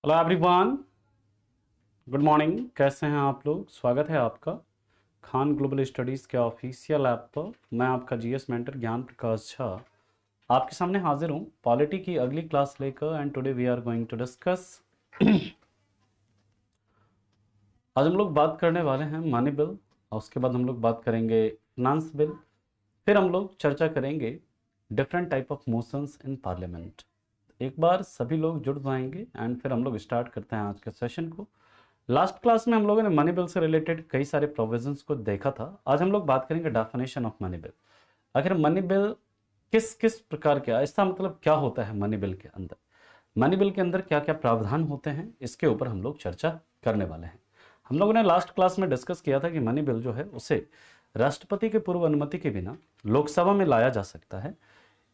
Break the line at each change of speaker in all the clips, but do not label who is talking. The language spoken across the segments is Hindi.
Hello everyone, good morning. कैसे हैं आप लोग? स्वागत है आपका खान ग्लोबल स्टडीज़ के ऑफिशियल ऐप पर। मैं आपका जीएस मेंटर ज्ञान प्रकाश झा आपके सामने हाजिर हूं पॉलिटी की अगली क्लास लेकर। And today we are going to discuss आज हम लोग बात करने वाले हैं मनी बिल, और उसके बाद हम लोग बात करेंगे फिनांस बिल, फिर हम लोग चर्चा करेंगे different type of motions in parliament. एक बार सभी लोग जुड़ जाएंगे एंड फिर हम लोग स्टार्ट करते हैं आज के सेशन को। लास्ट क्लास में हम लोगों ने मनी बिल से रिलेटेड कई सारे प्रोविजंस को देखा था। आज हम लोग बात करेंगे डेफिनेशन ऑफ मनी बिल। आखिर मनी बिल किस किस प्रकार का, इसका मतलब क्या होता है मनी बिल के अंदर, मनी बिल के अंदर क्या क्या प्रावधान होते हैं, इसके ऊपर हम लोग चर्चा करने वाले हैं। हम लोगों ने लास्ट क्लास में डिस्कस किया था कि मनी बिल जो है उसे राष्ट्रपति के पूर्व अनुमति के बिना लोकसभा में लाया जा सकता है,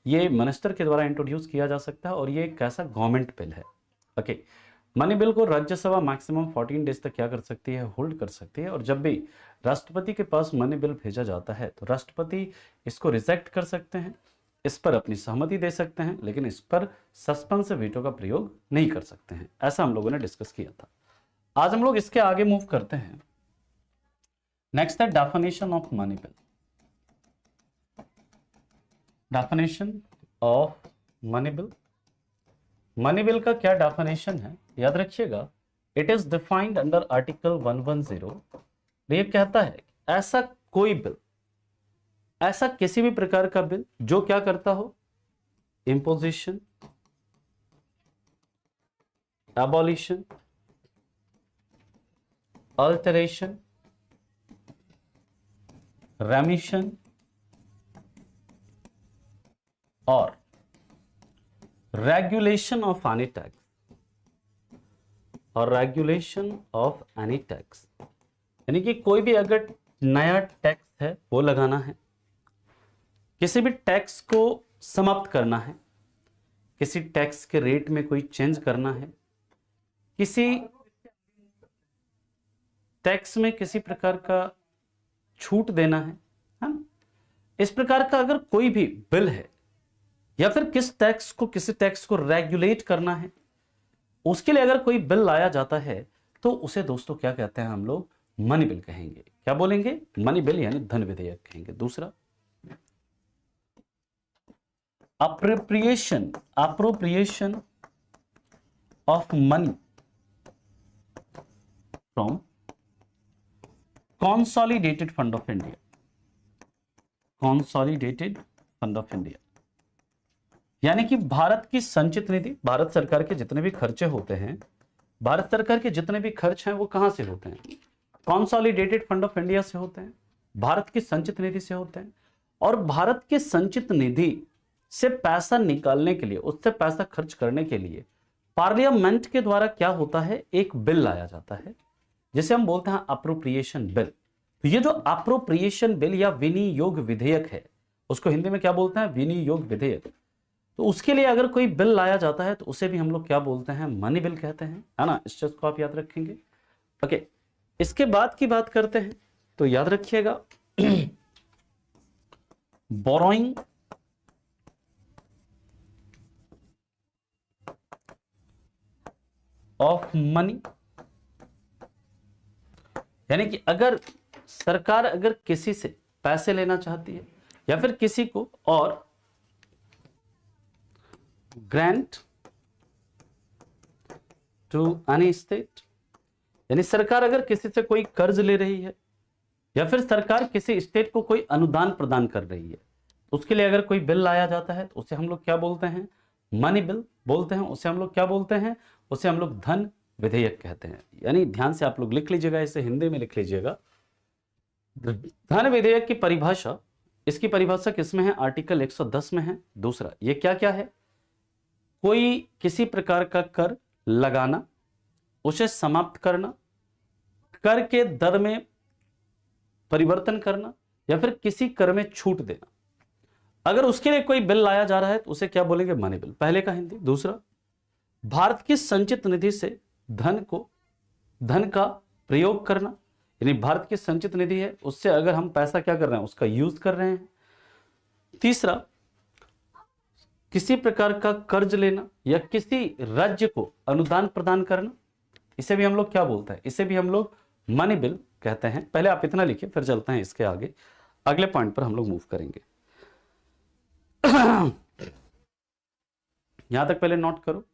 ये मिनिस्टर के द्वारा इंट्रोड्यूस किया जा सकता है, और ये एक ऐसा गवर्नमेंट बिल है। ओके, मनी बिल को राज्यसभा मैक्सिमम 14 डेज तक क्या कर सकती है, होल्ड कर सकती है। और जब भी राष्ट्रपति के पास मनी बिल भेजा जाता है तो राष्ट्रपति इसको रिजेक्ट कर सकते हैं, इस पर अपनी सहमति दे सकते हैं, लेकिन इस पर सस्पेंस वीटो का प्रयोग नहीं कर सकते हैं। ऐसा हम लोगों ने डिस्कस किया था। आज हम लोग इसके आगे मूव करते हैं। नेक्स्ट है definition of money bill. Definition of money bill, money bill का क्या डेफिनेशन है याद रखिएगा। It is defined under article 110। ये कहता है ऐसा कोई बिल, ऐसा किसी भी प्रकार का बिल जो क्या करता हो, इंपोजिशन, एबॉलिशन, अल्टरेशन, रेमिशन और रेगुलेशन ऑफ एनी टैक्स, और रेगुलेशन ऑफ एनी टैक्स यानी कि कोई भी अगर नया टैक्स है वो लगाना है, किसी भी टैक्स को समाप्त करना है, किसी टैक्स के रेट में कोई चेंज करना है, किसी टैक्स में किसी प्रकार का छूट देना है ना, इस प्रकार का अगर कोई भी बिल है, या फिर किसी टैक्स को रेगुलेट करना है, उसके लिए अगर कोई बिल लाया जाता है तो उसे दोस्तों क्या कहते हैं, हम लोग मनी बिल कहेंगे। क्या बोलेंगे? मनी बिल यानी धन विधेयक कहेंगे। दूसरा appropriation, appropriation of money from consolidated fund of India, consolidated fund of India यानी कि भारत की संचित निधि, भारत सरकार के जितने भी खर्चे होते हैं, भारत सरकार के जितने भी खर्च हैं वो कहां से होते हैं? कॉन्सोलिडेटेड फंड ऑफ इंडिया से होते हैं, भारत की संचित निधि से होते हैं। और भारत के संचित निधि से पैसा निकालने के लिए, उससे पैसा खर्च करने के लिए पार्लियामेंट के द्वारा क्या होता है, एक बिल लाया जाता है जिसे हम बोलते हैं अप्रोप्रिएशन बिल। तो ये जो अप्रोप्रिएशन बिल या विनियोग विधेयक है, उसको हिंदी में क्या बोलते हैं? विनियोग विधेयक। तो उसके लिए अगर कोई बिल लाया जाता है तो उसे भी हम लोग क्या बोलते हैं? मनी बिल कहते हैं, है ना। इस चीज को आप याद रखेंगे। ओके, इसके बाद की बात करते हैं तो याद रखिएगा बोरोइंग ऑफ मनी यानी कि अगर सरकार अगर किसी से पैसे लेना चाहती है या फिर किसी को, और ग्रांट टू एनी स्टेट यानी सरकार अगर किसी से कोई कर्ज ले रही है या फिर सरकार किसी स्टेट को कोई अनुदान प्रदान कर रही है, उसके लिए अगर कोई बिल लाया जाता है तो उसे हम लोग क्या बोलते हैं? मनी बिल बोलते हैं। उसे हम लोग क्या बोलते हैं? उसे हम लोग धन विधेयक कहते हैं। यानी ध्यान से आप लोग लिख लीजिएगा, इसे हिंदी में लिख लीजिएगा। धन विधेयक की परिभाषा, इसकी परिभाषा किसमें है? आर्टिकल 110 में है। दूसरा, ये क्या क्या है? कोई किसी प्रकार का कर लगाना, उसे समाप्त करना, कर के दर में परिवर्तन करना, या फिर किसी कर में छूट देना। अगर उसके लिए कोई बिल लाया जा रहा है तो उसे क्या बोलेंगे? Money bill. पहले का हिंदी। दूसरा, भारत की संचित निधि से धन का प्रयोग करना, यानी भारत की संचित निधि है, उससे अगर हम पैसा क्या कर रहे हैं? उसका यूज कर रहे हैं। तीसरा, किसी प्रकार का कर्ज लेना या किसी राज्य को अनुदान प्रदान करना, इसे भी हम लोग क्या बोलते हैं, इसे भी हम लोग मनी बिल कहते हैं। पहले आप इतना लिखिए, फिर चलते हैं इसके आगे, अगले पॉइंट पर हम लोग मूव करेंगे। यहां तक पहले नोट करो।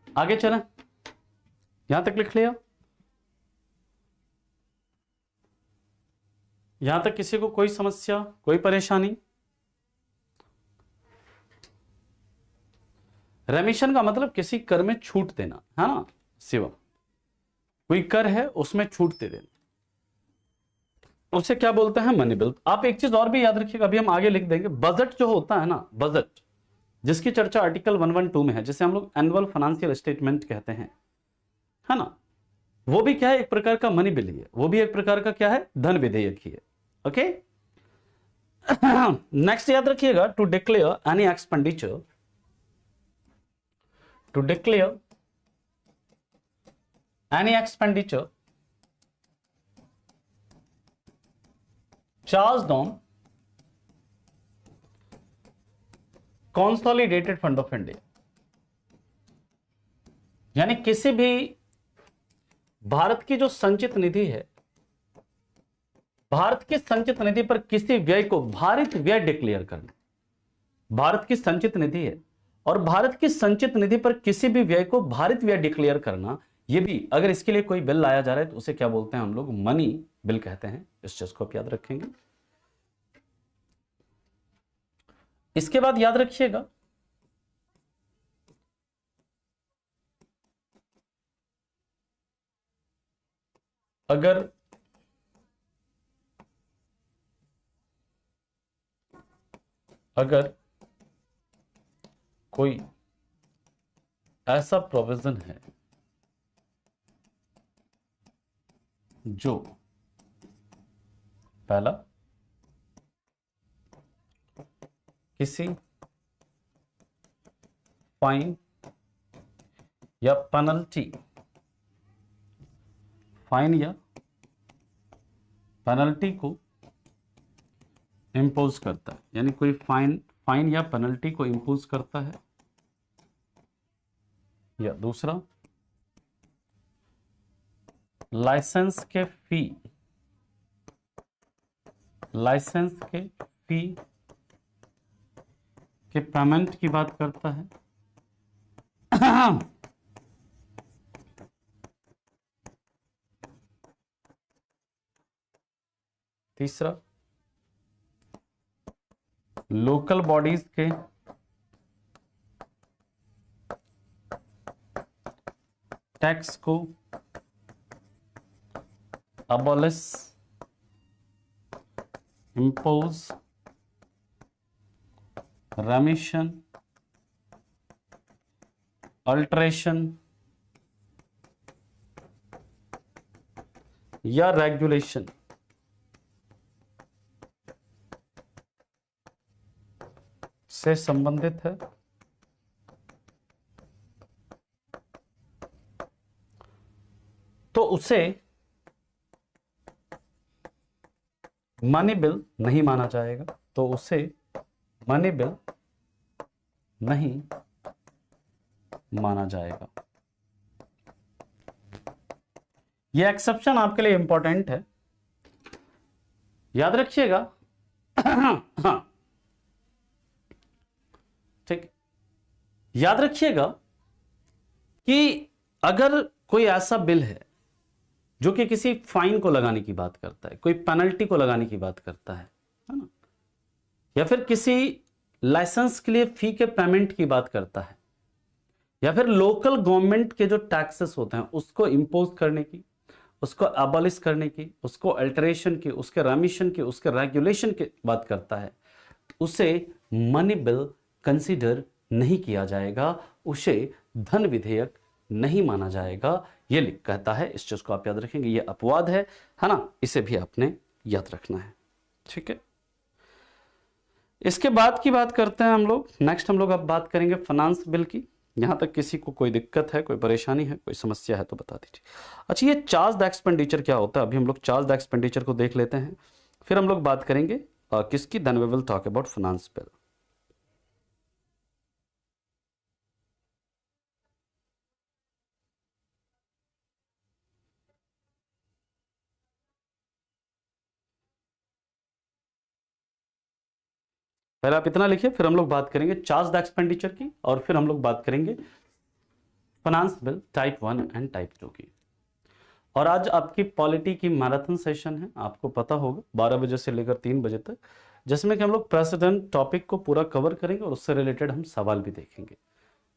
आगे चलें, यहां तक लिख लिया। यहां तक किसी को कोई समस्या, कोई परेशानी? रेमिशन का मतलब किसी कर में छूट देना, है ना शिवम? कोई कर है उसमें छूट दे देना, उसे क्या बोलते हैं, मनी बिल। आप एक चीज और भी याद रखिएगा, अभी हम आगे लिख देंगे। बजट जो होता है ना, बजट जिसकी चर्चा आर्टिकल 112 में है, जिसे हम लोग एनुअल फाइनेंशियल स्टेटमेंट कहते हैं, है ना, वो भी क्या है, एक प्रकार का मनी बिल ही है, वो भी एक प्रकार का क्या है, धन विधेयक ही है। ओके, नेक्स्ट याद रखिएगा, to declare any expenditure, to declare any expenditure charged on consolidated fund of India, यानी किसी भी भारत की जो संचित निधि है, भारत की संचित निधि पर किसी व्यय को भारित व्यय डिक्लेयर करना। भारत की संचित निधि है और भारत की संचित निधि पर किसी भी व्यय को भारित व्यय डिक्लेयर करना, ये भी अगर इसके लिए कोई बिल लाया जा रहा है तो उसे क्या बोलते हैं हम लोग, मनी बिल कहते हैं। इस चीज को आप याद रखेंगे। इसके बाद याद रखिएगा, अगर कोई ऐसा प्रोविजन है जो, पहला, किसी फाइन या पेनल्टी, फाइन या पेनल्टी को इंपोज करता है, यानी कोई फाइन या पेनल्टी को इंपोज करता है, या दूसरा, लाइसेंस के फी के पेमेंट की बात करता है, तीसरा, लोकल बॉडीज के टैक्स को अबॉलिश, इंपोज, रेमिशन, अल्टरेशन या रेगुलेशन से संबंधित है, तो उसे मनी बिल नहीं माना जाएगा, तो उसे मनी बिल नहीं माना जाएगा। यह एक्सेप्शन आपके लिए इंपॉर्टेंट है, याद रखिएगा। हाँ ठीक, याद रखिएगा कि अगर कोई ऐसा बिल है जो कि किसी फाइन को लगाने की बात करता है, कोई पेनल्टी को लगाने की बात करता है ना, या फिर किसी लाइसेंस के लिए फी के पेमेंट की बात करता है, या फिर लोकल गवर्नमेंट के जो टैक्सेस होते हैं उसको इंपोज करने की, उसको अबॉलिश करने की, उसको अल्टरेशन की, उसके रेमिशन की, उसके रेगुलेशन की बात करता है, उसे मनी बिल कंसीडर नहीं किया जाएगा, उसे धन विधेयक नहीं माना जाएगा, ये लिख कहता है। इस चीज को आप याद रखेंगे, ये अपवाद है ना, इसे भी आपने याद रखना है। ठीक है, इसके बाद की बात करते हैं हम लोग। नेक्स्ट हम लोग अब बात करेंगे फाइनेंस बिल की। यहां तक किसी को कोई दिक्कत है, कोई परेशानी है, कोई समस्या है तो बता दीजिए। अच्छा, ये चार्ज द एक्सपेंडिचर क्या होता है, अभी हम लोग चार्ज द एक्सपेंडिचर को देख लेते हैं, फिर हम लोग बात करेंगे किसकी, then we will talk about finance bill. पहले आप इतना लिखिए, फिर हम लोग बात करेंगे चार्ज द एक्सपेंडिचर की, और फिर हम लोग बात करेंगे finance bill type 1 and type 2 की। और आज आपकी पॉलिटी की मैराथन सेशन है, आपको पता होगा 12 बजे से लेकर 3 बजे तक, जिसमें कि हम लोग प्रेसिडेंट टॉपिक को पूरा कवर करेंगे और उससे रिलेटेड हम सवाल भी देखेंगे।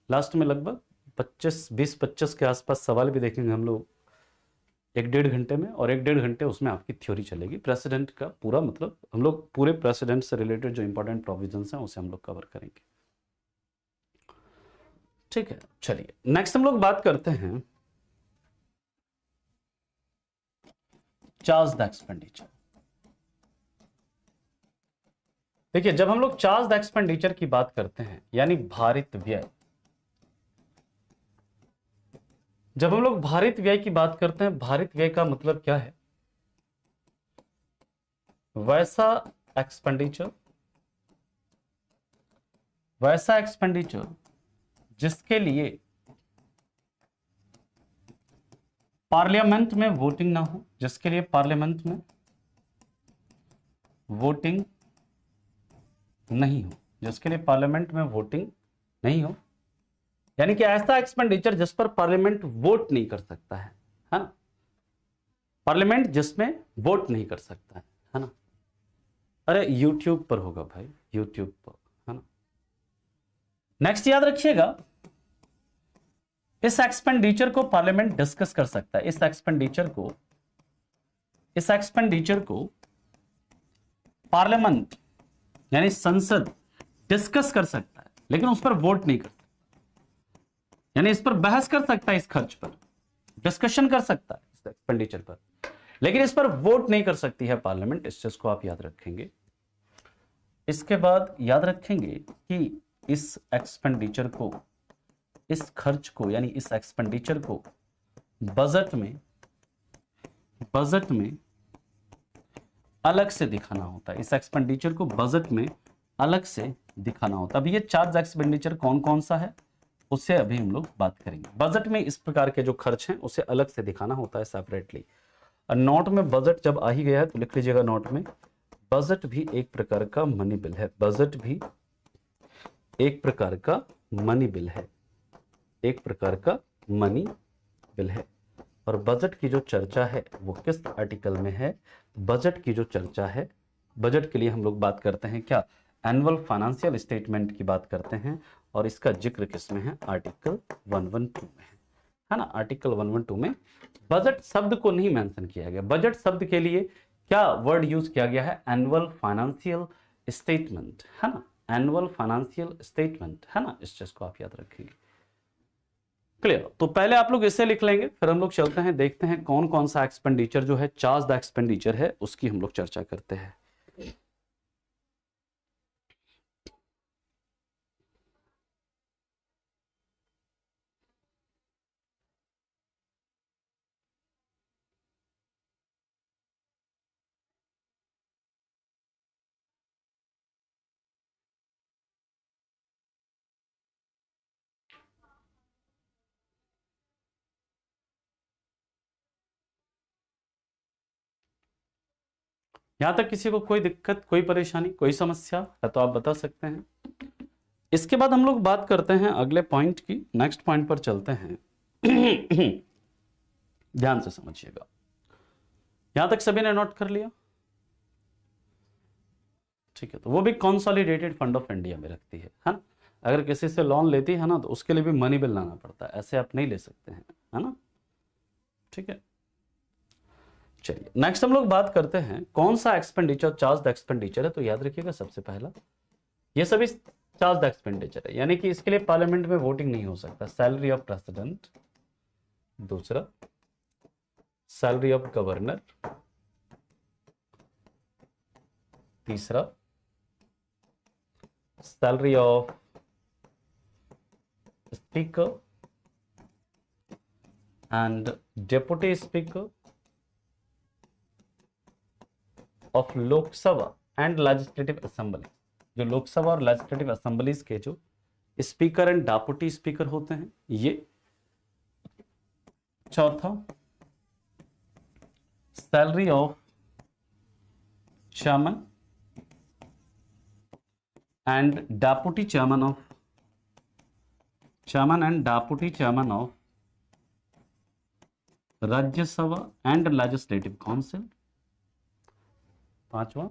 लास्ट में लगभग 20-25 के आसपास सवाल भी देखेंगे हम लोग 1-1.5 घंटे में, और 1-1.5 घंटे उसमें आपकी थ्योरी चलेगी प्रेसिडेंट का पूरा, मतलब हम लोग पूरे प्रेसिडेंट से रिलेटेड जो इंपॉर्टेंट प्रोविजंस हैं उसे हम लोग कवर करेंगे। ठीक है, चलिए नेक्स्ट हम लोग बात करते हैं चार्ज द एक्सपेंडिचर। देखिए, जब हम लोग चार्ज द एक्सपेंडिचर की बात करते हैं, यानी भारित व्यय, जब हम लोग भारित व्यय की बात करते हैं, भारित व्यय का मतलब क्या है, वैसा एक्सपेंडिचर जिसके लिए पार्लियामेंट में वोटिंग ना हो, जिसके लिए पार्लियामेंट में वोटिंग नहीं हो, जिसके लिए पार्लियामेंट में वोटिंग नहीं हो, यानी कि ऐसा एक्सपेंडिचर जिस पर पार्लियामेंट वोट नहीं कर सकता है ना, पार्लियामेंट जिसमें वोट नहीं कर सकता है ना। अरे यूट्यूब पर होगा भाई, यूट्यूब पर, है ना। नेक्स्ट याद रखिएगा, इस एक्सपेंडिचर को पार्लियामेंट डिस्कस कर सकता है, इस एक्सपेंडिचर को पार्लियामेंट यानी संसद डिस्कस कर सकता है, लेकिन उस पर वोट नहीं कर सकता, यानी इस पर बहस कर सकता है, इस खर्च पर डिस्कशन कर सकता है, इस एक्सपेंडिचर पर, लेकिन इस पर वोट नहीं कर सकती है पार्लियामेंट। इस चीज को आप याद रखेंगे। इसके बाद याद रखेंगे कि इस एक्सपेंडिचर को, इस खर्च को, यानी इस एक्सपेंडिचर को बजट में अलग से दिखाना होता है, इस एक्सपेंडिचर को बजट में अलग से दिखाना होता है। अभी ये चार्ज एक्सपेंडिचर कौन कौन सा है उससे अभी हम लोग बात करेंगे। बजट में इस प्रकार के जो खर्च हैं उसे अलग से दिखाना होता है सेपरेटली। नोट में बजट जब आ ही गया है तो लिख लीजिएगा नोट में, बजट भी एक प्रकार का मनी बिल है, बजट भी एक प्रकार का मनी बिल है, एक प्रकार का मनी बिल है। और बजट की जो चर्चा है वो किस आर्टिकल में है, बजट की जो चर्चा है, बजट के लिए हम लोग बात करते हैं क्या, एनुअल फाइनेंशियल स्टेटमेंट की बात करते हैं, और इसका जिक्र किस में है, आर्टिकल 112 में है ना। आर्टिकल 112 में बजट शब्द को नहीं मेंशन किया गया, बजट शब्द के लिए क्या वर्ड यूज किया गया है, एनुअल फाइनेंशियल स्टेटमेंट, है ना, एनुअल फाइनेंशियल स्टेटमेंट, है ना। इस चीज को आप याद रखेंगे। क्लियर, तो पहले आप लोग इसे लिख लेंगे, फिर हम लोग चलते हैं, देखते हैं कौन कौन सा एक्सपेंडिचर जो है चार्ज द एक्सपेंडिचर है उसकी हम लोग चर्चा करते हैं। यहां तक किसी को कोई दिक्कत, कोई परेशानी, कोई समस्या है तो आप बता सकते हैं। इसके बाद हम लोग बात करते हैं अगले पॉइंट की, नेक्स्ट पॉइंट पर चलते हैं। ध्यान से समझिएगा, यहां तक सभी ने नोट कर लिया, ठीक है। तो वो भी कंसोलिडेटेड फंड ऑफ इंडिया में रखती है ना। अगर किसी से लोन लेती है ना तो उसके लिए भी मनी बिल लाना पड़ता है, ऐसे आप नहीं ले सकते हैं, है ना, ठीक है। चलिए नेक्स्ट हम लोग बात करते हैं कौन सा एक्सपेंडिचर चार्ज द एक्सपेंडिचर है। तो याद रखिएगा सबसे पहला, ये सभी चार्ज द एक्सपेंडिचर है, यानी कि इसके लिए पार्लियामेंट में वोटिंग नहीं हो सकता। सैलरी ऑफ प्रेसिडेंट, दूसरा सैलरी ऑफ गवर्नर, तीसरा salary of speaker and deputy speaker of Lok Sabha and legislative assembly. जो लोकसभा और लेजिस्लेटिव असेंबलीज के जो स्पीकर एंड डेप्यूटी स्पीकर होते हैं ये। चौथा salary of chairman and deputy chairman of Rajya Sabha and legislative council. पांचवा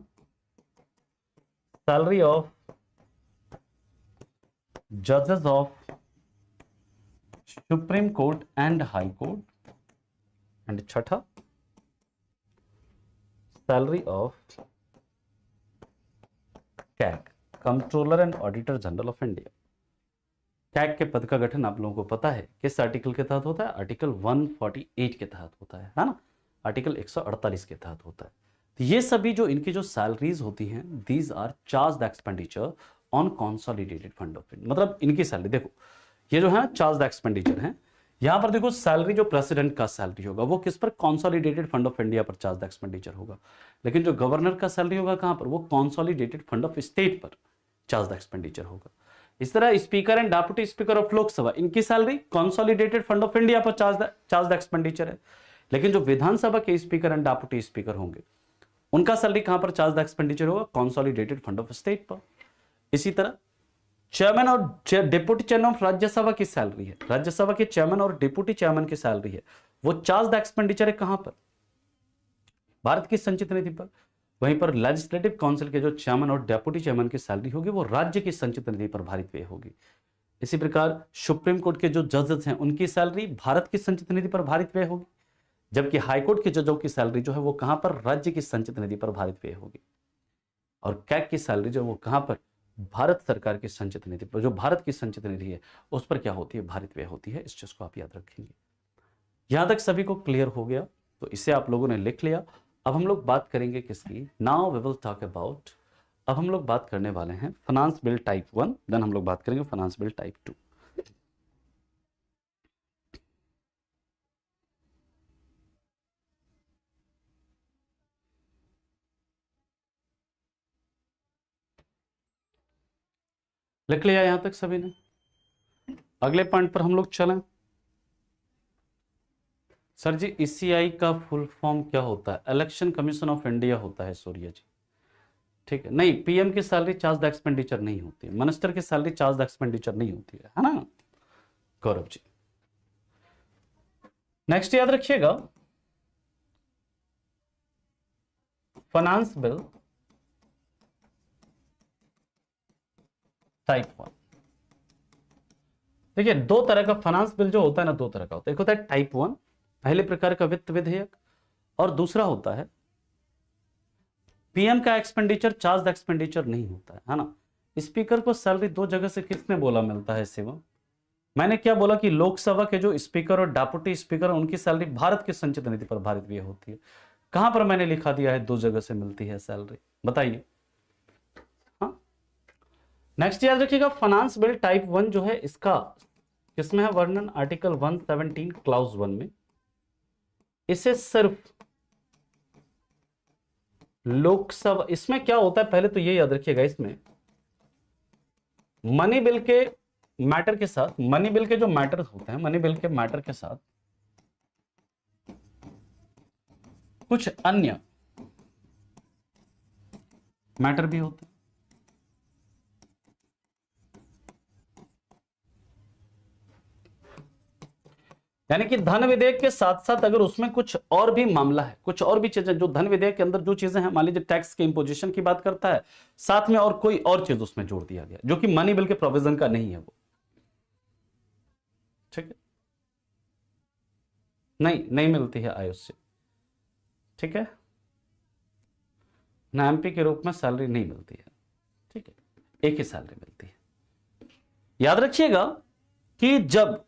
सैलरी ऑफ जजेस of supreme court and high court. And छठा salary of CAG, controller and auditor general of India. CAG के पद का गठन आप लोगों को पता है किस आर्टिकल के तहत होता है? आर्टिकल 148 के तहत होता है ना, आर्टिकल 148 के तहत होता है। तो ये सभी जो इनकी जो सैलरीज होती हैं, these are charge expenditure on consolidated fund of India. मतलब इनकी सैलरी देखो, ये जो है चार्ज एक्सपेंडिचर है। यहां पर देखो सैलरी जो प्रेसिडेंट का सैलरी होगा वो किस पर? कॉन्सोलिडेटेड फंड ऑफ इंडिया पर चार्ज एक्सपेंडिचर होगा। लेकिन जो गवर्नर का सैलरी होगा कहां पर? वो कॉन्सोलिडेटेड फंड ऑफ स्टेट पर चार्ज एक्सपेंडिचर होगा। इस तरह speaker and deputy speaker of Lok Sabha, इनकी salary consolidated fund of India पर चार्ज एक्सपेंडिचर है। लेकिन जो विधानसभा के स्पीकर एंड डेप्यूटी स्पीकर होंगे उनका सैलरी कहां पर चार्ज एक्सपेंडिचर होगा? कॉन्सोलिडेटेड फंड ऑफ स्टेट पर। इसी तरह चेयरमैन और डिप्यूटी चेयरमैन ऑफ राज्यसभा की सैलरी है, राज्यसभा के चेयरमैन और डिप्यूटी चेयरमैन की सैलरी है, वो चार्ज एक्सपेंडिचर है कहां पर? भारत की संचित निधि पर। वहीं पर लेजिस्लेटिव काउंसिल के जो चेयरमैन और डेप्यूटी चेयरमैन की सैलरी होगी वो राज्य की संचित निधि पर भारित व्यय होगी। इसी प्रकार सुप्रीम कोर्ट के जो जजेस हैं उनकी सैलरी भारत की संचित निधि पर भारित व्यय होगी, जबकि हाईकोर्ट के जजों की सैलरी जो है वो कहां पर? राज्य की संचित निधि पर भारित व्यय होगी। और कैग की सैलरी जो वो कहां पर? भारत सरकार की संचित निधि पर, जो भारत की संचित निधि है उस पर क्या होती है? भारित व्यय होती है। इस चीज को आप याद रखेंगे। यहां तक सभी को क्लियर हो गया? तो इसे आप लोगों ने लिख लिया। अब हम लोग बात करेंगे किसकी? Now we will talk about, अब हम लोग बात करने वाले हैं फाइनेंस बिल टाइप 1, देन हम लोग बात करेंगे फाइनेंस बिल टाइप 2। लिख लिया यहां तक सभी ने? अगले पॉइंट पर हम लोग चलें। सर जी ईसीआई का फुल फॉर्म क्या होता है? इलेक्शन कमीशन ऑफ इंडिया होता है सूर्य जी। ठीक है, नहीं पीएम की सैलरी चार्ज एक्सपेंडिचर नहीं होती है, मिनिस्टर की सैलरी चार्ज एक्सपेंडिचर नहीं होती है ना गौरव जी। नेक्स्ट याद रखिएगा, फाइनेंस बिल टाइप 1। देखिए दो तरह का फाइनेंस बिल जो होता है ना, दो तरह का होता है। एक होता है टाइप 1, पहले प्रकार का वित्त विधेयक, और दूसरा होता है पीएम का एक्सपेंडिचर चार्ज एक्सपेंडिचर नहीं होता है ना। स्पीकर को सैलरी दो जगह से किसने बोला मिलता है शिवम? मैंने क्या बोला कि लोकसभा के जो स्पीकर और डेप्यूटी स्पीकर उनकी सैलरी भारत की संचित निधि पर भारित व्यय होती है। कहां पर मैंने लिखा दिया है दो जगह से मिलती है सैलरी? बताइए। हाँ, नेक्स्ट याद रखिएगा, फाइनेंस बिल टाइप 1 जो है इसका किसमें है वर्णन? आर्टिकल 117 क्लाउज 1 में। इसे सिर्फ लोकसभा, इसमें क्या होता है पहले तो ये याद रखिएगा, इसमें मनी बिल के मैटर के साथ, मनी बिल के जो मैटर होते हैं, मनी बिल के मैटर के साथ कुछ अन्य मैटर भी होते हैं। यानी कि धन विधेयक के साथ साथ अगर उसमें कुछ और भी मामला है, कुछ और भी चीजें जो धन विधेयक के अंदर जो चीजें हैं, मान लीजिए टैक्स के इंपोजिशन की बात करता है, साथ में और कोई और चीज उसमें जोड़ दिया गया जो कि मनी बिल के प्रोविजन का नहीं है वो, ठीक है, नहीं मिलती है आयुष से, ठीक है ना, एमपी के रूप में सैलरी नहीं मिलती है, ठीक है, एक ही सैलरी मिलती है। याद रखिएगा कि जब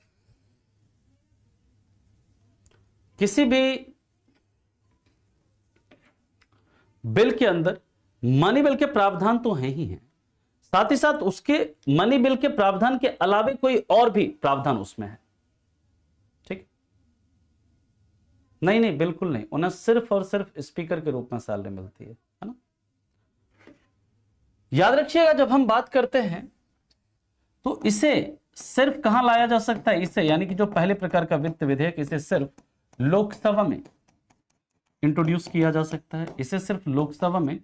किसी भी बिल के अंदर मनी बिल के प्रावधान तो हैं ही हैं, साथ ही साथ उसके मनी बिल के प्रावधान के अलावे कोई और भी प्रावधान उसमें है। ठीक, नहीं नहीं बिल्कुल नहीं, उन्हें सिर्फ और सिर्फ स्पीकर के रूप में सैलरी मिलती है ना। याद रखिएगा जब हम बात करते हैं तो इसे सिर्फ कहां लाया जा सकता है, इसे यानी कि जो पहले प्रकार का वित्त विधेयक, इसे सिर्फ लोकसभा में इंट्रोड्यूस किया जा सकता है, इसे सिर्फ लोकसभा में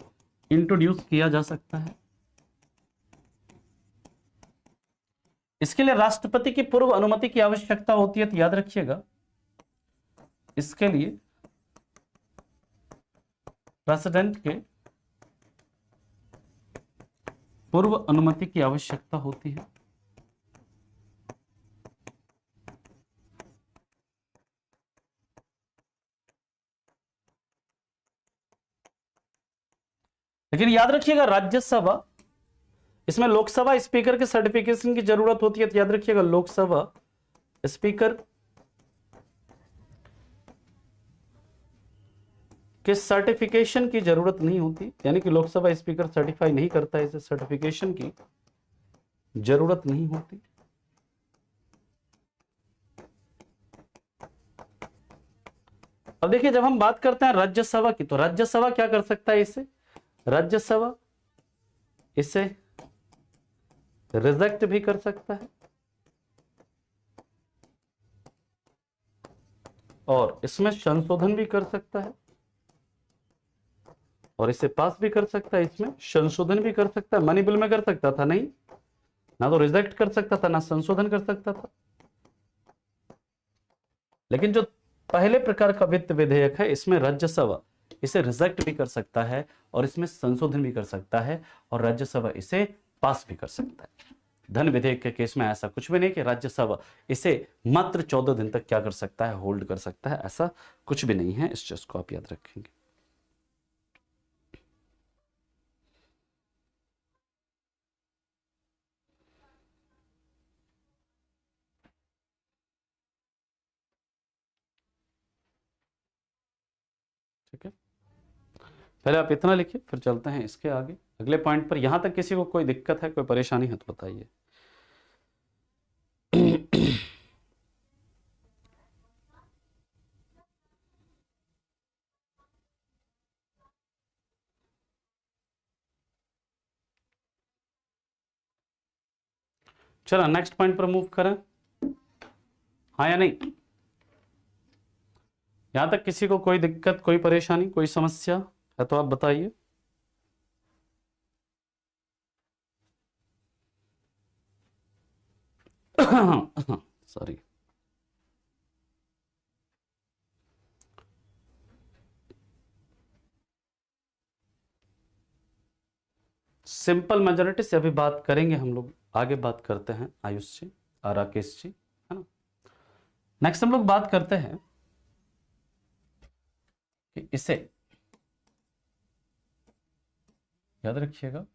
इंट्रोड्यूस किया जा सकता है। इसके लिए राष्ट्रपति की पूर्व अनुमति की आवश्यकता होती है, तो याद रखिएगा इसके लिए प्रेसिडेंट के पूर्व अनुमति की आवश्यकता होती है। लेकिन याद रखिएगा राज्यसभा, इसमें लोकसभा स्पीकर के सर्टिफिकेशन की जरूरत होती है, तो याद रखिएगा लोकसभा स्पीकर के सर्टिफिकेशन की जरूरत नहीं होती, यानी कि लोकसभा स्पीकर सर्टिफाई नहीं करता है, इसे सर्टिफिकेशन की जरूरत नहीं होती। अब देखिए जब हम बात करते हैं राज्यसभा की, तो राज्यसभा क्या कर सकता है, इसे राज्यसभा इसे रिजेक्ट भी कर सकता है और इसमें संशोधन भी कर सकता है, और इसे पास भी कर सकता है, इसमें संशोधन भी कर सकता है। मनी बिल में कर सकता था नहीं, ना तो रिजेक्ट कर सकता था ना संशोधन कर सकता था। लेकिन जो पहले प्रकार का वित्त विधेयक है, इसमें राज्यसभा इसे रिजेक्ट भी कर सकता है और इसमें संशोधन भी कर सकता है, और राज्यसभा इसे पास भी कर सकता है। धन विधेयक के केस में ऐसा कुछ भी नहीं कि राज्यसभा इसे मात्र 14 दिन तक क्या कर सकता है, होल्ड कर सकता है, ऐसा कुछ भी नहीं है। इस चीज को आप याद रखेंगे। ठीक है, पहले आप इतना लिखिए, फिर चलते हैं इसके आगे अगले पॉइंट पर। यहां तक किसी को कोई दिक्कत है, कोई परेशानी है तो बताइए। चलो नेक्स्ट पॉइंट पर मूव करें, हाँ या नहीं। यहां तक किसी को कोई दिक्कत, कोई परेशानी, कोई समस्या है तो आप बताइए। सॉरी, सिंपल मेजोरिटी से अभी बात करेंगे हम लोग, आगे बात करते हैं आयुष जी और राकेश जी, है ना। नेक्स्ट हम लोग बात करते हैं कि इसे याद रखिएगा,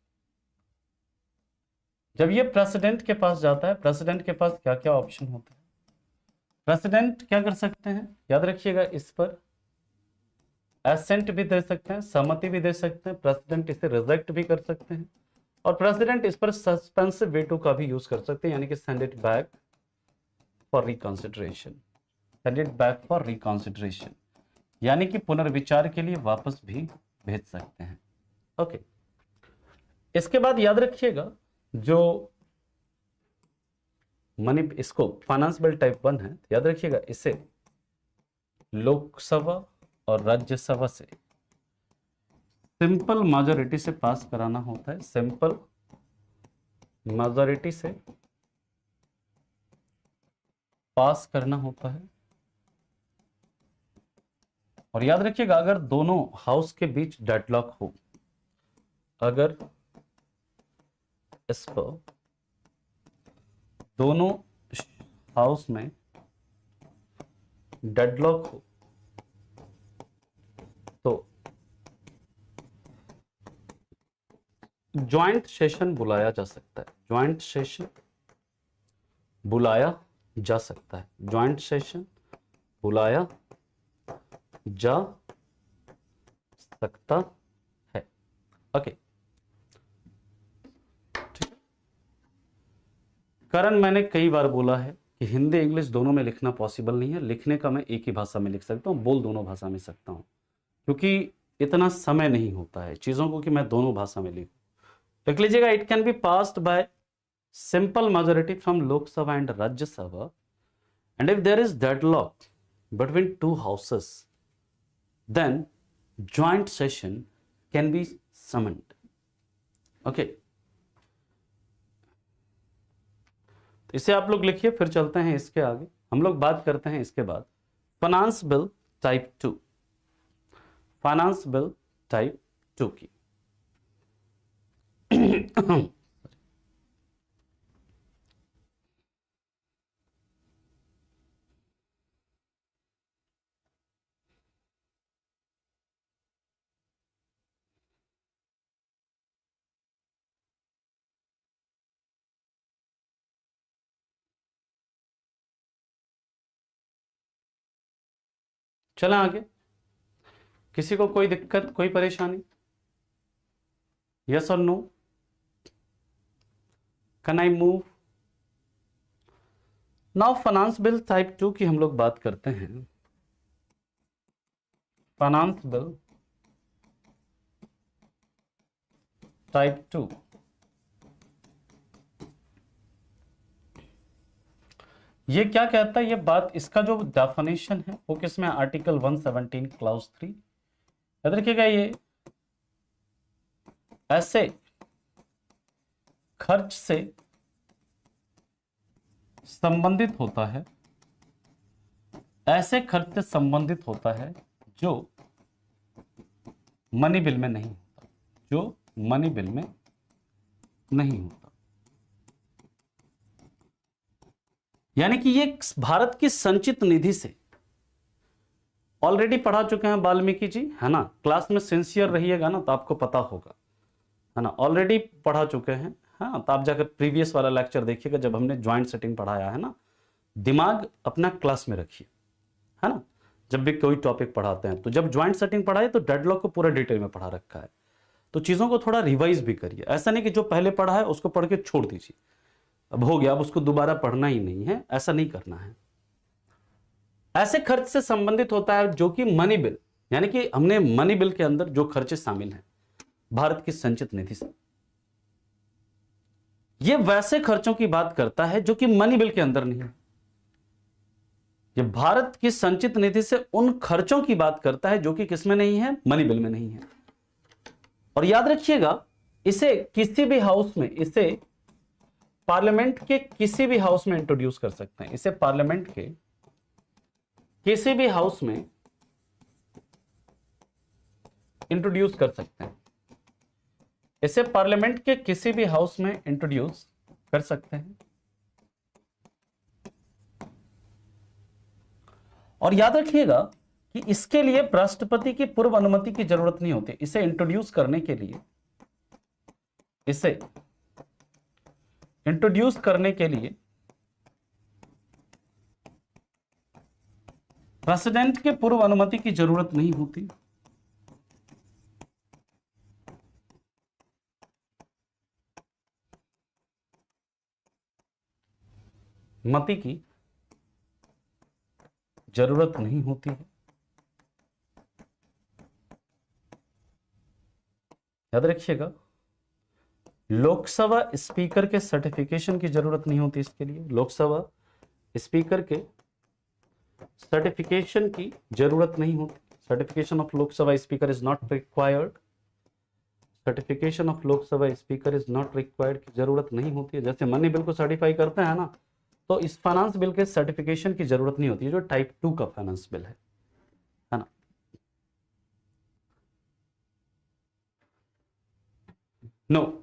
जब ये प्रेसिडेंट के पास जाता है, प्रेसिडेंट के पास क्या क्या ऑप्शन होते हैं। प्रेसिडेंट क्या कर सकते हैं, याद रखिएगा इस पर एसेंट भी दे सकते हैं, सहमति भी दे सकते हैं, प्रेसिडेंट इसे रिजेक्ट भी कर सकते हैं, और प्रेसिडेंट इस पर सस्पेंसिव वेटो का भी यूज कर सकते हैं, यानी कि send it back for reconsideration, send it back for reconsideration, यानी कि पुनर्विचार के लिए वापस भी भेज सकते हैं। ओके, इसके बाद याद रखिएगा जो मनी, इसको फाइनेंस बिल टाइप 1 है, याद रखिएगा इसे लोकसभा और राज्यसभा से सिंपल मेजॉरिटी से पास कराना होता है, सिंपल मेजॉरिटी से पास करना होता है। और याद रखिएगा अगर दोनों हाउस के बीच डेडलॉक हो, अगर इस पर दोनों हाउस में डेडलॉक हो तो ज्वाइंट सेशन बुलाया जा सकता है, ज्वाइंट सेशन बुलाया जा सकता है, ज्वाइंट सेशन बुलाया जा सकता है। ओके, ठीक है। कारण मैंने कई बार बोला है कि हिंदी इंग्लिश दोनों में लिखना पॉसिबल नहीं है। लिखने का मैं एक ही भाषा में लिख सकता हूँ, बोल दोनों भाषा में सकता हूँ, क्योंकि इतना समय नहीं होता है चीजों को कि मैं दोनों भाषा में लिखूं। लिख लीजिएगा, it can be passed by simple majority from Lok Sabha and Rajya Sabha, and if there is deadlock between two houses, then joint session can be summoned. Okay, इसे आप लोग लिखिए, फिर चलते हैं इसके आगे। हम लोग बात करते हैं इसके बाद finance bill type 2, finance bill type 2 की। चलें आगे। किसी को कोई दिक्कत, कोई परेशानी? यस और no? Can I move now? Finance bill type 2 की हम लोग बात करते हैं। फाइनेंस बिल टाइप 2, ये क्या कहता है? ये बात, इसका जो डेफिनेशन है वो किसमें? Article 117 clause 3। याद रखिएगा, ये ऐसे खर्च से संबंधित होता है, ऐसे खर्च से संबंधित होता है जो मनी बिल में नहीं होता, जो मनी बिल में नहीं होता। यानी कि ये भारत की संचित निधि से, ऑलरेडी पढ़ा चुके हैं वाल्मीकि जी, है ना? क्लास में सिंसियर रहिएगा ना तो आपको पता होगा, है ना? ऑलरेडी पढ़ा चुके हैं। हाँ, तो आप जाकर प्रीवियस वाला लेक्चर देखिएगा जब हमने ज्वाइंट सेटिंग पढ़ाया है ना। दिमाग अपना क्लास में रखिए, है ना? जब भी कोई टॉपिक पढ़ाते हैं तो जब ज्वाइंट सेटिंग पढ़ाए तो डेडलॉक को पूरा डिटेल में पढ़ा रखा है, तो चीजों को थोड़ा रिवाइज भी करिए। ऐसा नहीं कि जो पहले पढ़ा है उसको पढ़ के छोड़ दीजिए, अब हो गया, अब उसको दोबारा पढ़ना ही नहीं है, ऐसा नहीं करना है। ऐसे खर्च से संबंधित होता है जो कि मनी बिल, यानी कि हमने मनी बिल के अंदर जो खर्चे शामिल हैं भारत की संचित निधि से, ये वैसे खर्चों की बात करता है जो कि मनी बिल के अंदर नहीं है। ये भारत की संचित निधि से उन खर्चों की बात करता है जो कि किसमें नहीं है? मनी बिल में नहीं है। और याद रखिएगा, इसे किसी भी हाउस में, इसे पार्लियामेंट के किसी भी हाउस में इंट्रोड्यूस कर सकते हैं। इसे पार्लियामेंट के किसी भी हाउस में इंट्रोड्यूस कर सकते हैं, इसे पार्लियामेंट के किसी भी हाउस में इंट्रोड्यूस कर सकते हैं। और याद रखिएगा कि इसके लिए राष्ट्रपति की पूर्व अनुमति की जरूरत नहीं होती। इसे इंट्रोड्यूस करने के लिए, इसे इंट्रोड्यूस करने के लिए प्रेसिडेंट के पूर्व अनुमति की जरूरत नहीं होती। मति की जरूरत नहीं होती है। याद रखिएगा, लोकसभा स्पीकर के सर्टिफिकेशन की जरूरत नहीं होती इसके लिए। लोकसभा स्पीकर के सर्टिफिकेशन की जरूरत नहीं होती। Certification of Lok Sabha speaker is not required. Certification of Lok Sabha speaker is not required की जरूरत नहीं होती है। जैसे मनी बिल को सर्टिफाई करते हैं ना, तो इस फाइनेंस बिल के सर्टिफिकेशन की जरूरत नहीं होती है, जो टाइप 2 का फाइनेंस बिल है ना? नो,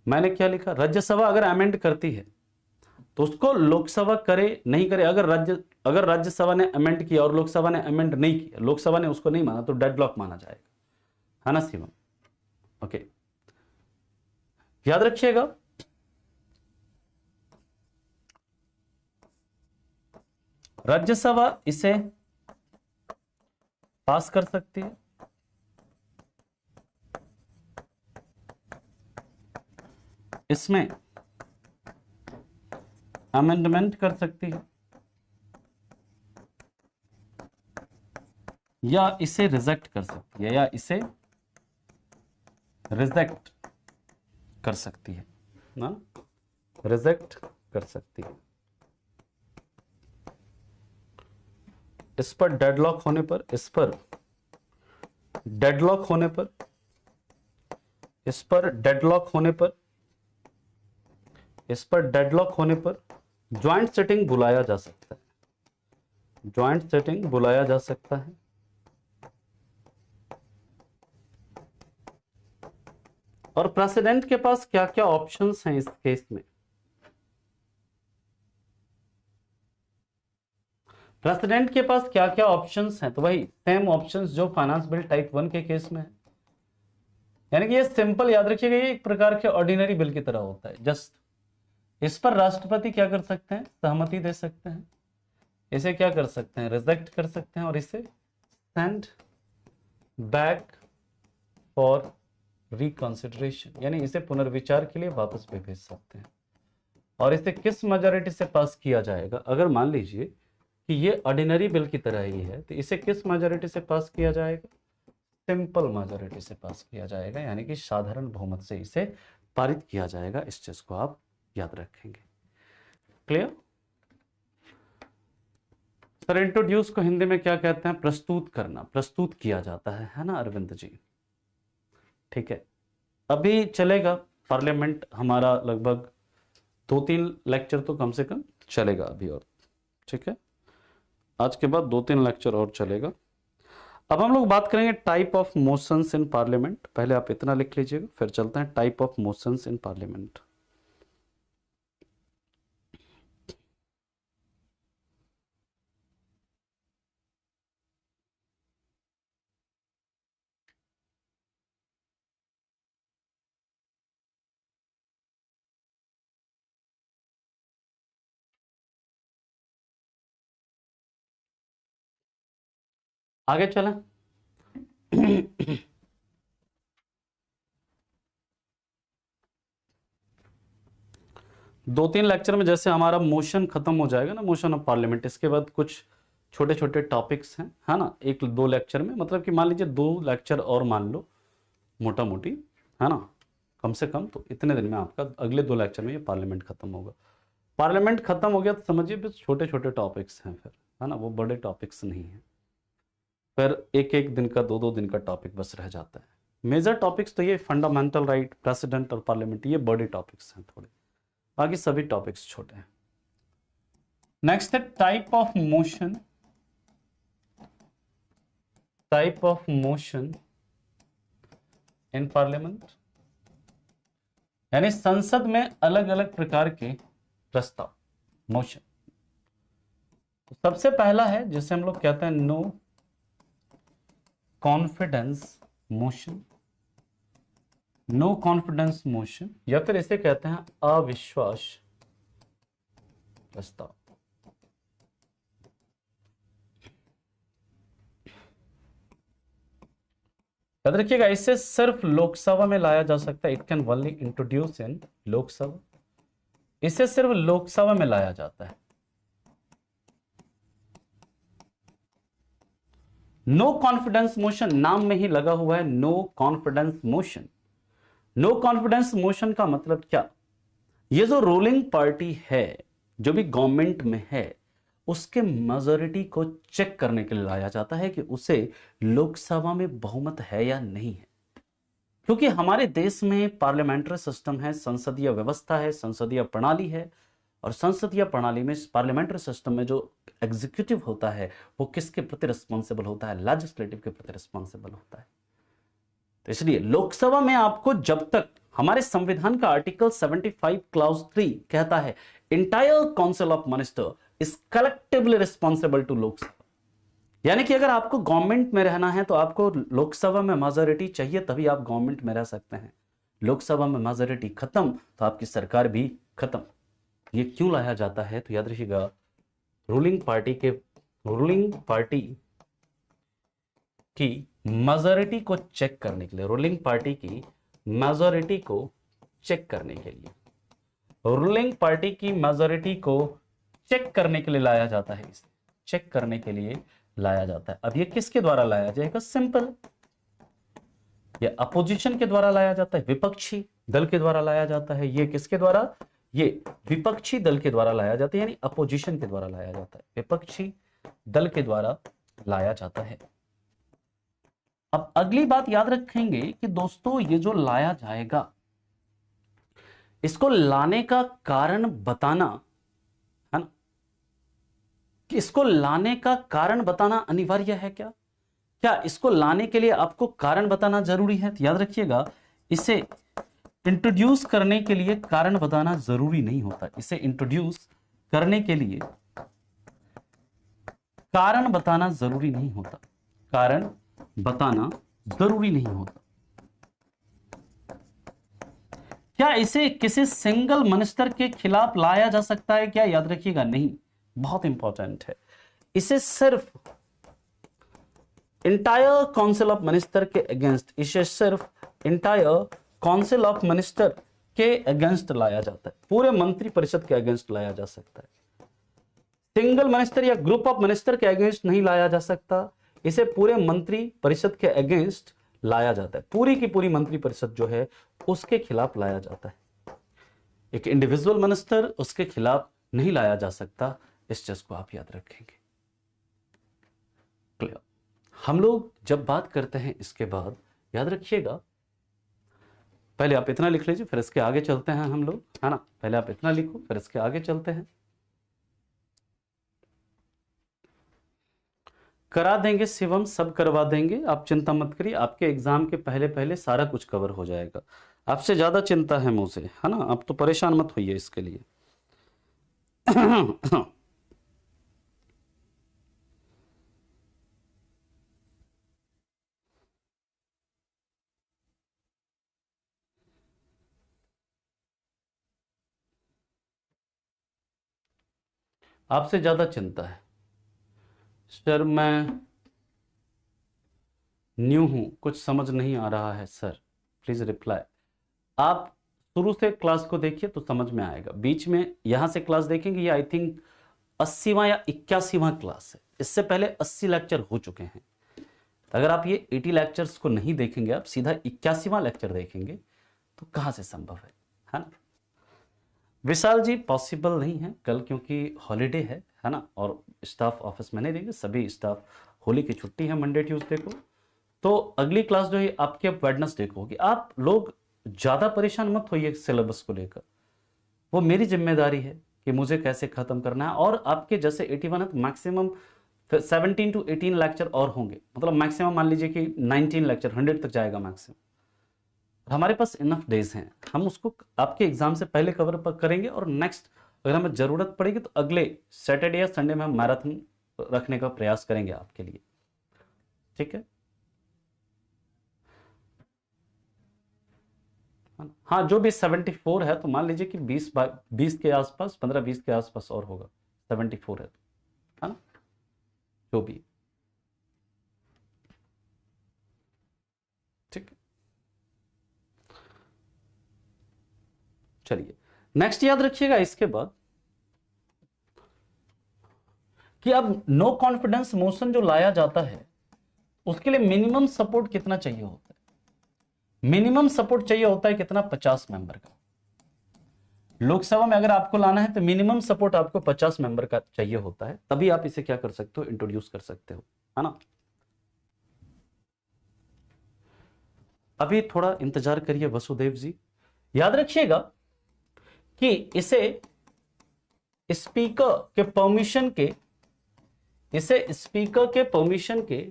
मैंने क्या लिखा? राज्यसभा अगर अमेंड करती है तो उसको लोकसभा करे नहीं करे, अगर राज्यसभा ने अमेंड किया और लोकसभा ने अमेंड नहीं किया, लोकसभा ने उसको नहीं माना, तो डेडलॉक माना जाएगा, है ना शिवम? ओके, याद रखिएगा, राज्यसभा इसे पास कर सकती है, इसमें अमेंडमेंट कर सकती है, या इसे रिजेक्ट कर सकती है, या इसे रिजेक्ट कर सकती है ना, रिजेक्ट कर सकती है। इस पर डेडलॉक होने पर, इस पर डेडलॉक होने पर, इस पर डेडलॉक होने पर, इस पर डेडलॉक होने पर ज्वाइंट सेटिंग बुलाया जा सकता है, ज्वाइंट सेटिंग बुलाया जा सकता है। और प्रेसिडेंट के पास क्या क्या ऑप्शंस हैं इस केस में? प्रेसिडेंट के पास क्या क्या ऑप्शंस हैं? तो वही सेम ऑप्शंस जो फाइनेंस बिल टाइप 1 के केस में है। यानी कि ये सिंपल याद रखिएगा, ये एक प्रकार के ऑर्डिनरी बिल की तरह होता है। जस्ट इस पर राष्ट्रपति क्या कर सकते हैं? सहमति दे सकते हैं। इसे क्या कर सकते हैं? रिजेक्ट कर सकते हैं, और इसे सेंड बैक फॉर रिकंसिडरेशन, यानी इसे पुनर्विचार के लिए वापस भी भेज सकते हैं। और इसे किस मेजॉरिटी से पास किया जाएगा? अगर मान लीजिए कि ये ऑर्डिनरी बिल की तरह ही है, तो इसे किस मेजॉरिटी से पास किया जाएगा? सिंपल मेजॉरिटी से पास किया जाएगा, यानी कि साधारण बहुमत से इसे पारित किया जाएगा। इस चीज को आप याद रखेंगे। क्लियर? सर इंट्रोड्यूस को हिंदी में क्या कहते हैं? प्रस्तुत करना, प्रस्तुत किया जाता है ना अरविंद जी? ठीक है, अभी चलेगा पार्लियामेंट हमारा लगभग 2-3 लेक्चर तो कम से कम चलेगा अभी और। ठीक है, आज के बाद 2-3 लेक्चर और चलेगा। अब हम लोग बात करेंगे type of motions in parliament. पहले आप इतना लिख लीजिएगा, फिर चलते हैं type of motions in parliament. आगे चलें। 2-3 लेक्चर में जैसे हमारा मोशन खत्म हो जाएगा ना, मोशन ऑफ पार्लियामेंट, इसके बाद कुछ छोटे छोटे टॉपिक्स हैं, है ना, 1-2 लेक्चर में, मतलब कि मान लीजिए 2 लेक्चर और मान लो मोटा मोटी, है ना, कम से कम। तो इतने दिन में आपका अगले 2 लेक्चर में ये पार्लियामेंट खत्म होगा। पार्लियामेंट खत्म हो गया तो समझिए बस छोटे छोटे टॉपिक्स हैं फिर, है ना, वो बड़े टॉपिक्स नहीं हैं। फिर 1-1 दिन का, 2-2 दिन का टॉपिक बस रह जाता है। मेजर टॉपिक्स तो ये फंडामेंटल राइट, प्रेसिडेंट और पार्लियामेंट, ये बड़े टॉपिक्स हैं थोड़े, बाकी सभी टॉपिक्स छोटे हैं। नेक्स्ट है type of motion, type of motion in parliament, यानी संसद में अलग अलग प्रकार के प्रस्ताव, मोशन। तो सबसे पहला है जिसे हम लोग कहते हैं no confidence motion, no confidence motion, या फिर इसे कहते हैं अविश्वास प्रस्ताव। याद रखिएगा, इसे सिर्फ लोकसभा में लाया जा सकता है। इट कैन ओनली इंट्रोड्यूस इन लोकसभा, इसे सिर्फ लोकसभा में लाया जाता है। नो कॉन्फिडेंस मोशन नाम में ही लगा हुआ है, no confidence motion. No confidence motion का मतलब क्या? ये जो रूलिंग पार्टी है, जो भी गवर्नमेंट में है, उसके मेजॉरिटी को चेक करने के लिए लाया जाता है कि उसे लोकसभा में बहुमत है या नहीं है। क्योंकि हमारे देश में पार्लियामेंट्री सिस्टम है, संसदीय व्यवस्था है, संसदीय प्रणाली है, और संसदीय प्रणाली में, पार्लियामेंट्री सिस्टम में जो एग्जीक्यूटिव होता है वो किसके प्रति रिस्पॉन्सिबल होता है? लेजिस्लेटिव के प्रति रिस्पॉन्सिबल होता है। तो इसलिए लोकसभा में आपको, जब तक हमारे संविधान का आर्टिकल 75 क्लॉज 3 कहता है entire council of minister is collectively responsible to Lok Sabha, यानी कि अगर आपको गवर्नमेंट में रहना है तो आपको लोकसभा में मेजॉरिटी चाहिए, तभी आप गवर्नमेंट में रह सकते हैं। लोकसभा में मेजॉरिटी खत्म तो आपकी सरकार भी खत्म। ये क्यों लाया जाता है? तो याद रखिएगा, रूलिंग पार्टी की मेजॉरिटी को चेक करने के लिए, रूलिंग पार्टी की मेजॉरिटी को चेक करने के लिए, रूलिंग पार्टी की मेजॉरिटी को चेक करने के लिए लाया जाता है, इसे चेक करने के लिए लाया जाता है। अब ये किसके द्वारा लाया जाएगा? सिंपल, ये अपोजिशन के द्वारा लाया जाता है, विपक्षी दल के द्वारा लाया जाता है। ये किसके द्वारा? ये विपक्षी दल के द्वारा लाया जाता है, यानी अपोजिशन के द्वारा लाया जाता है, विपक्षी दल के द्वारा लाया जाता है। अब अगली बात याद रखेंगे कि दोस्तों ये जो लाया जाएगा, इसको लाने का कारण बताना है ना, कि इसको लाने का कारण बताना अनिवार्य है क्या? क्या इसको लाने के लिए आपको कारण बताना जरूरी है? तो याद रखिएगा, इसे इंट्रोड्यूस करने के लिए कारण बताना जरूरी नहीं होता। इसे इंट्रोड्यूस करने के लिए कारण बताना जरूरी नहीं होता, कारण बताना जरूरी नहीं होता। क्या इसे किसी सिंगल मिनिस्टर के खिलाफ लाया जा सकता है क्या? याद रखिएगा, नहीं। बहुत इंपॉर्टेंट है। इसे सिर्फ इंटायर काउंसिल ऑफ मिनिस्टर के अगेंस्ट, इसे सिर्फ इंटायर काउंसिल ऑफ मिनिस्टर के अगेंस्ट लाया जाता है, पूरे मंत्री परिषद के अगेंस्ट लाया जा सकता है। सिंगल मिनिस्टर या ग्रुप ऑफ मिनिस्टर के अगेंस्ट नहीं लाया जा सकता, इसे पूरे मंत्री परिषद के अगेंस्ट लाया जाता है, पूरी की पूरी मंत्री परिषद जो है उसके खिलाफ लाया जाता है। एक इंडिविजुअल मिनिस्टर, उसके खिलाफ नहीं लाया जा सकता। इस चीज को आप याद रखेंगे। क्लियर? हम लोग जब बात करते हैं इसके बाद याद रखिएगा, पहले आप इतना लिख लीजिए, फिर इसके आगे चलते हैं हम लोग, है ना। पहले आप इतना लिखो, फिर इसके आगे चलते हैं। करा देंगे शिवम, सब करवा देंगे, आप चिंता मत करिए। आपके एग्जाम के पहले पहले सारा कुछ कवर हो जाएगा। आपसे ज्यादा चिंता है मुझे, है ना। आप तो परेशान मत होइए इसके लिए। आपसे ज्यादा चिंता है सर, मैं न्यू हूं, कुछ समझ नहीं आ रहा है सर, प्लीज रिप्लाई। आप शुरू से क्लास को देखिए तो समझ में आएगा। बीच में यहां से क्लास देखेंगे, ये आई थिंक 80वां या 81वां क्लास है। इससे पहले 80 लेक्चर हो चुके हैं। अगर आप ये 80 लेक्चर्स को नहीं देखेंगे, आप सीधा 81वां लेक्चर देखेंगे, तो कहां से संभव है ना। विशाल जी पॉसिबल नहीं है कल, क्योंकि हॉलीडे है ना, और स्टाफ ऑफिस में नहीं देंगे, सभी स्टाफ होली की छुट्टी है मंडे ट्यूसडे को। तो अगली क्लास जो है आपकी अब वेडनेसडे को होगी। आप लोग ज्यादा परेशान मत होइए सिलेबस को लेकर, वो मेरी जिम्मेदारी है कि मुझे कैसे खत्म करना है। और आपके जैसे 81 है तो मैक्सिमम 17 टू 18 लेक्चर और होंगे, मतलब मैक्सिमम मान लीजिए कि 19 लेक्चर, 100 तक जाएगा मैक्सिमम। हमारे पास इनफ डेज हैं, हम उसको आपके एग्जाम से पहले कवर अप करेंगे। और नेक्स्ट अगर हमें जरूरत पड़ेगी तो अगले सैटरडे या संडे में हम मैराथन रखने का प्रयास करेंगे आपके लिए, ठीक है। हाँ, जो भी 74 है तो मान लीजिए कि 20 के आसपास, 15-20 के आसपास और होगा। 74 है तो, है ना, जो भी, ठीक है। चलिए नेक्स्ट याद रखिएगा इसके बाद कि अब नो कॉन्फिडेंस मोशन जो लाया जाता है उसके लिए मिनिमम सपोर्ट कितना चाहिए होता है? मिनिमम सपोर्ट चाहिए होता है कितना? 50 मेंबर का। लोकसभा में अगर आपको लाना है तो मिनिमम सपोर्ट आपको 50 मेंबर का चाहिए होता है, तभी आप इसे क्या कर सकते हो? इंट्रोड्यूस कर सकते हो, है ना। अभी थोड़ा इंतजार करिए वसुदेव जी। याद रखिएगा कि इसे स्पीकर के परमिशन के, इसे स्पीकर के परमिशन के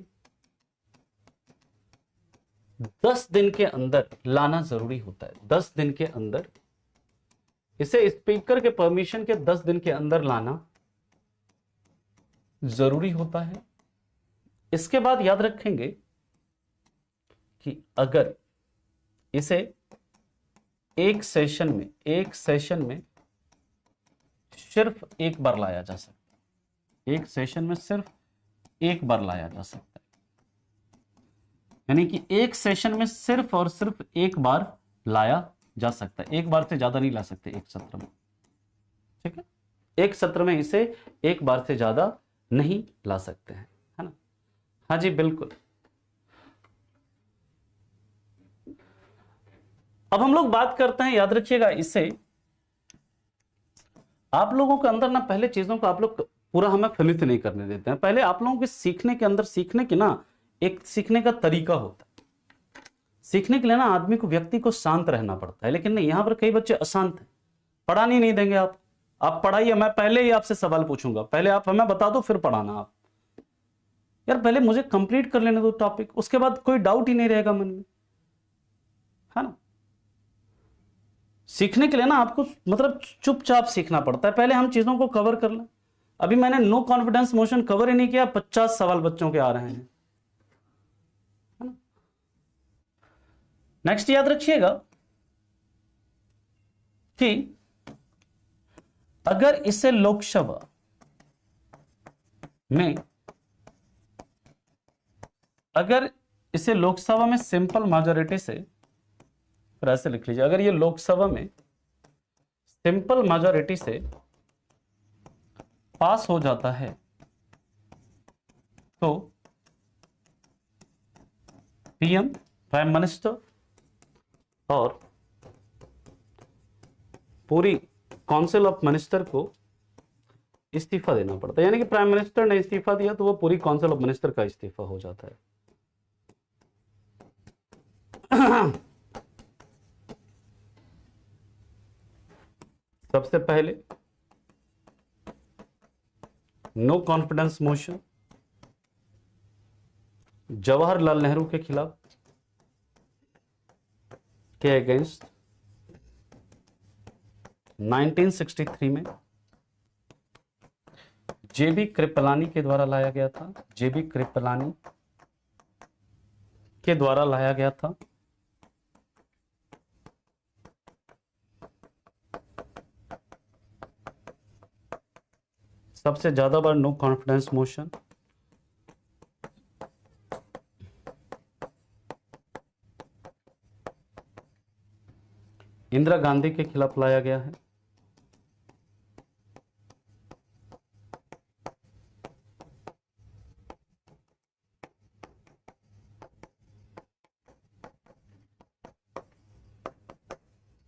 10 दिन के अंदर लाना जरूरी होता है। 10 दिन के अंदर, इसे स्पीकर के परमिशन के 10 दिन के अंदर लाना जरूरी होता है। इसके बाद याद रखेंगे कि अगर इसे एक सेशन में सिर्फ एक बार लाया जा सकता है, एक सेशन में सिर्फ एक बार लाया जा सकता है, यानी कि एक सेशन में सिर्फ और सिर्फ एक बार लाया जा सकता है, एक बार से ज्यादा नहीं ला सकते एक सत्र में। ठीक है, एक सत्र में इसे एक बार से ज्यादा नहीं ला सकते हैं, है ना। हाँ जी बिल्कुल। अब हम लोग बात करते हैं, याद रखिएगा इसे, आप लोगों के अंदर ना पहले चीजों को आप लोग पूरा हमें फिनिश नहीं करने देते हैं। पहले आप लोगों के सीखने के अंदर, सीखने की ना एक सीखने का तरीका होता है। सीखने के लिए ना आदमी को, व्यक्ति को शांत रहना पड़ता है, लेकिन नहीं, यहां पर कई बच्चे अशांत हैं, पढ़ाने नहीं देंगे आप पढ़ाइए, मैं पहले ही आपसे सवाल पूछूंगा, पहले आप हमें बता दो फिर पढ़ाना। आप यार पहले मुझे कंप्लीट कर लेने दो टॉपिक, उसके बाद कोई डाउट ही नहीं रहेगा मन में, है ना। सीखने के लिए ना आपको मतलब चुपचाप सीखना पड़ता है, पहले हम चीजों को कवर कर लें। अभी मैंने नो कॉन्फिडेंस मोशन कवर ही नहीं किया, 50 सवाल बच्चों के आ रहे हैं, है ना। नेक्स्ट याद रखिएगा कि अगर इसे लोकसभा में, अगर इसे लोकसभा में सिंपल मेजॉरिटी से, फिर ऐसे लिख लीजिए, अगर ये लोकसभा में सिंपल मेजॉरिटी से पास हो जाता है तो पीएम, प्राइम मिनिस्टर और पूरी काउंसिल ऑफ मिनिस्टर को इस्तीफा देना पड़ता है। यानी कि प्राइम मिनिस्टर ने इस्तीफा दिया तो वो पूरी काउंसिल ऑफ मिनिस्टर का इस्तीफा हो जाता है। सबसे पहले no confidence motion Jawaharlal Nehru के खिलाफ, के अगेंस्ट 1963 में जेबी कृपलानी के द्वारा लाया गया था, जेबी कृपलानी के द्वारा लाया गया था। सबसे ज्यादा बार no confidence motion Indira Gandhi के खिलाफ लाया गया है।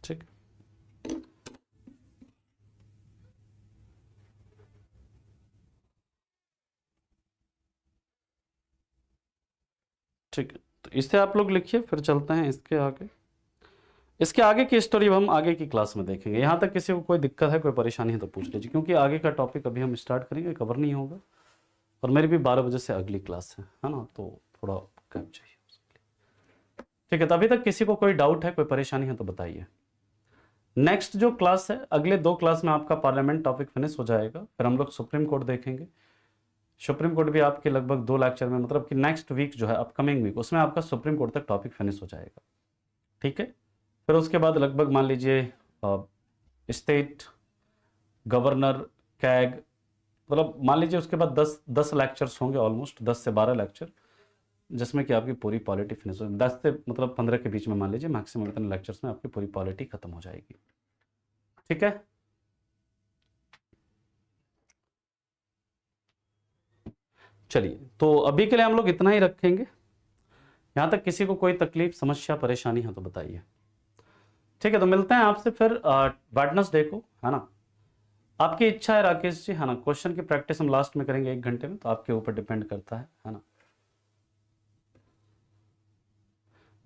ठीक, ठीक है, तो इसे आप लोग लिखिए, फिर चलते हैं इसके आगे। इसके आगे की स्टोरी हम आगे की क्लास में देखेंगे। यहां तक किसी को कोई दिक्कत है, कोई परेशानी है तो पूछ लीजिए, क्योंकि आगे का टॉपिक अभी हम स्टार्ट करेंगे, कवर नहीं होगा, और मेरी भी 12 बजे से अगली क्लास है ना, तो थोड़ा गैप चाहिए उसके लिए। ठीक है, तो अभी तक किसी को कोई डाउट है, कोई परेशानी है तो बताइए। नेक्स्ट जो क्लास है, अगले 2 क्लास में आपका पार्लियामेंट टॉपिक फिनिश हो जाएगा, फिर हम लोग सुप्रीम कोर्ट देखेंगे। सुप्रीम कोर्ट भी आपके लगभग 2 लेक्चर में, मतलब कि नेक्स्ट वीक जो है, अपकमिंग वीक, उसमें आपका सुप्रीम कोर्ट तक टॉपिक फिनिश हो जाएगा। ठीक है, फिर उसके बाद लगभग मान लीजिए स्टेट गवर्नर, कैग, मतलब मान लीजिए उसके बाद 10 लेक्चर्स होंगे, ऑलमोस्ट 10 से 12 लेक्चर, जिसमें कि आपकी पूरी पॉलिटी फिनिश हो, 10 से मतलब 15 के बीच में मान लीजिए, मैक्सिमम इतने लेक्चर्स में आपकी पूरी पॉलिटी खत्म हो जाएगी। ठीक है, चलिए, तो अभी के लिए हम लोग इतना ही रखेंगे। यहां तक किसी को कोई तकलीफ, समस्या, परेशानी है तो बताइए। ठीक है, तो मिलते हैं आपसे फिर वेडनेसडे को, है ना। आपकी इच्छा है राकेश जी, है ना, क्वेश्चन की प्रैक्टिस हम लास्ट में करेंगे 1 घंटे में, तो आपके ऊपर डिपेंड करता है ना।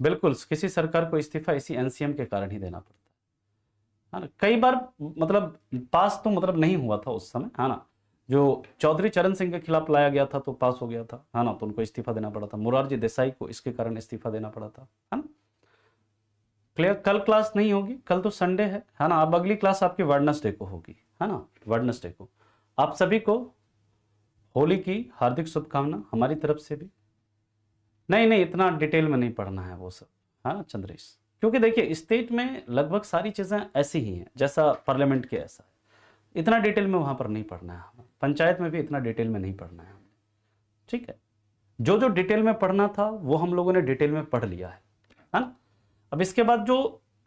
बिल्कुल, किसी सरकार को इस्तीफा इसी एनसीएम के कारण ही देना पड़ता है ना। कई बार मतलब पास तो मतलब नहीं हुआ था उस समय, है ना। जो चौधरी चरण सिंह के खिलाफ लाया गया था तो पास हो गया था, है ना, तो उनको इस्तीफा देना पड़ा था। मोरारजी देसाई को इसके कारण इस्तीफा देना पड़ा था, है ना। क्लियर। कल क्लास नहीं होगी, कल तो संडे है ना। अब अगली क्लास आपकी वेडनेसडे को होगी, है ना, वेडनेसडे को। आप सभी को होली की हार्दिक शुभकामना हमारी तरफ से भी। नहीं नहीं, इतना डिटेल में नहीं पढ़ना है वो सब, है ना चंद्रेश, क्योंकि देखिए स्टेट में लगभग सारी चीजें ऐसी ही हैं जैसा पार्लियामेंट के ऐसा है, इतना डिटेल में वहां पर नहीं पढ़ना है हमें। पंचायत में भी इतना डिटेल में नहीं पढ़ना है हमें। ठीक है, जो जो डिटेल में पढ़ना था वो हम लोगों ने डिटेल में पढ़ लिया है ना। अब इसके बाद जो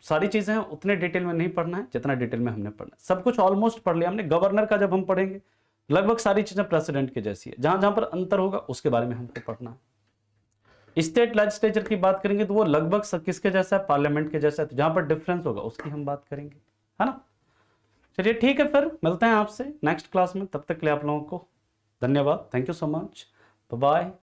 सारी चीजें हैं उतने डिटेल में नहीं पढ़ना है जितना डिटेल में हमने पढ़ना है। सब कुछ ऑलमोस्ट पढ़ लिया हमने। गवर्नर का जब हम पढ़ेंगे लगभग सारी चीजें प्रेसिडेंट के जैसी है, जहां जहां पर अंतर होगा उसके बारे में हमको पढ़ना है। स्टेट लेजिस्लेचर की बात करेंगे तो वो लगभग किसके जैसा है, पार्लियामेंट के जैसा है, तो जहां पर डिफरेंस होगा उसकी हम बात करेंगे, है ना। चलिए ठीक है, फिर मिलते हैं आपसे नेक्स्ट क्लास में। तब तक के लिए आप लोगों को धन्यवाद। Thank you so much. Bye bye.